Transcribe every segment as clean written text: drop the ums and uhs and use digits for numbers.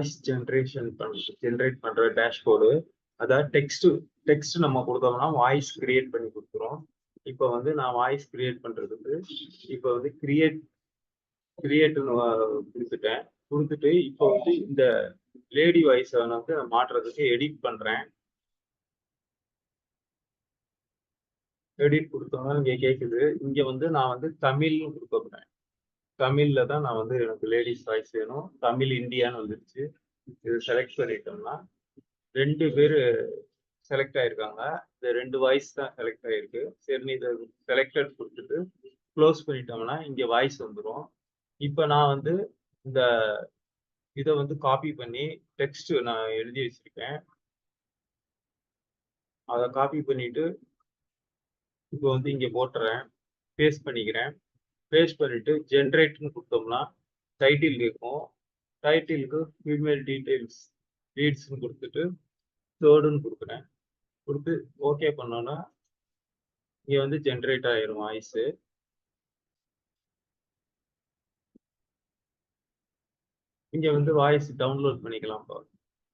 Voice generate பண்ற dashboard. அதாவது text நம்ம கொடுத்தோம்னா வாய்ஸ் கிரியேட் பண்ணி கொடுத்துரும். இப்போ வந்து நான் வாய்ஸ் கிரியேட் பண்றதுக்கு இப்போ வந்து கிரியேட்னு கொடுத்துட்டு இப்போ வந்து இந்த லேடி வாய்ஸை வந்து நான் மாற்றுறதுக்கு எடிட் பண்றேன். எடிட் கொடுத்தோம்னா இங்க கேக்குது. இங்க வந்து நான் வந்து தமிழ்னு கொடுக்க போறேன். தமிழ்ல தான் நான் வந்து எனக்கு லேடிஸ் வாய்ஸ் வேணும். தமிழ் இந்தியான்னு வந்துருச்சு. இது செலக்ட் பண்ணிட்டோம்னா 2 பேரு செலக்ட் ஆயிருக்காங்க. இந்த 2 வாய்ஸ் தான் செலக்ட் ஆயிருக்கு. சரி இதை செலக்டட் கொடுத்துட்டு க்ளோஸ் பண்ணிட்டோம்னா இங்க வாய்ஸ் வந்துடும். இப்போ நான் வந்து இந்த இதை வந்து காப்பி பண்ணி டெக்ஸ்ட் நான் எழுதி வச்சிருக்கேன். அதை காப்பி பண்ணிட்டு இப்போ வந்து இங்க போட்டுறேன். பேஸ்ட் பண்ணிக்கிறேன். பேஸ்ட் பண்ணிட்டு ஜென்ரேட்னு கொடுத்தோம்னா டைட்டில் இருக்கும். டைட்டிலுக்கு ஃபீமேல் டீடைல்ஸ் லீட்ஸ்னு கொடுத்துட்டு தேர்டுன்னு கொடுக்குறேன். கொடுத்து ஓகே பண்ணோன்னா இங்க வந்து ஜென்ரேட் ஆயிரும் வாய்ஸ். இங்க வந்து வாய்ஸ் டவுன்லோட் பண்ணிக்கலாம்.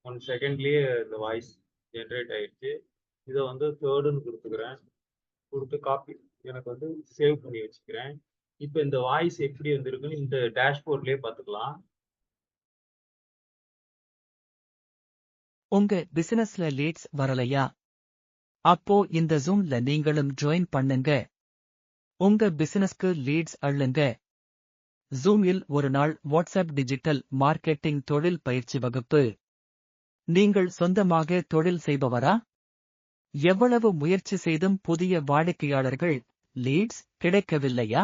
1 செகண்ட்லயே இந்த வாய்ஸ் ஜென்ரேட் ஆயிடுச்சு. இதை வந்து தேர்டுன்னு கொடுத்துக்கிறேன். கொடுத்து காப்பி எனக்கு வந்து சேவ் பண்ணி வச்சுக்கிறேன். இப்போ இந்த வாய்ஸ் எப்படி வந்திருக்குன்னு இந்த டேஷ்போர்ட்லயே பார்த்துக்கலாம். உங்க பிசினஸ்ல லீட்ஸ் வரலையா? அப்போ இந்த ஜூம்ல நீங்களும் ஜாயின் பண்ணுங்க. உங்க பிசினஸ்க்கு லீட்ஸ் அள்ளுங்க. ஜூமில் ஒரு நாள் வாட்ஸ்அப் டிஜிட்டல் மார்க்கெட்டிங் தொழில் பயிற்சி வகுப்பு. நீங்கள் சொந்தமாக தொழில் செய்பவரா? எவ்வளவு முயற்சி செய்தும் புதிய வாடிக்கையாளர்கள் லீட்ஸ் கிடைக்கவில்லையா?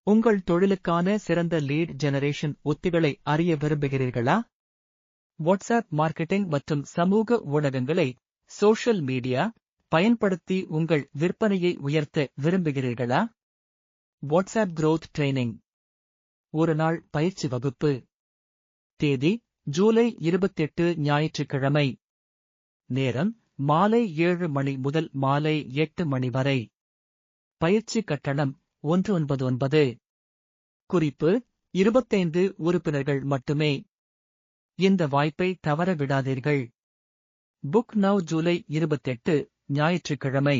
உங்கள் தொழிலுக்கான சிறந்த லீட் ஜெனரேஷன் உத்திகளை அறிய விரும்புகிறீர்களா? வாட்ஸ்அப் மார்க்கெட்டிங் மற்றும் சமூக ஊடகங்களை சோஷியல் மீடியா பயன்படுத்தி உங்கள் விற்பனையை உயர்த்த விரும்புகிறீர்களா? வாட்ஸ்அப் growth ட்ரெய்னிங் ஒரு நாள் பயிற்சி வகுப்பு. தேதி ஜூலை 28 ஞாயிற்றுக்கிழமை. நேரம் மாலை 7 மணி முதல் மாலை 8 மணி வரை. பயிற்சி கட்டணம் 199. குறிப்பு: 25 உறுப்பினர்கள் மட்டுமே. இந்த வாய்ப்பை தவற விடாதீர்கள். புக் நவ் ஜூலை 28 ஞாயிற்றுக்கிழமை.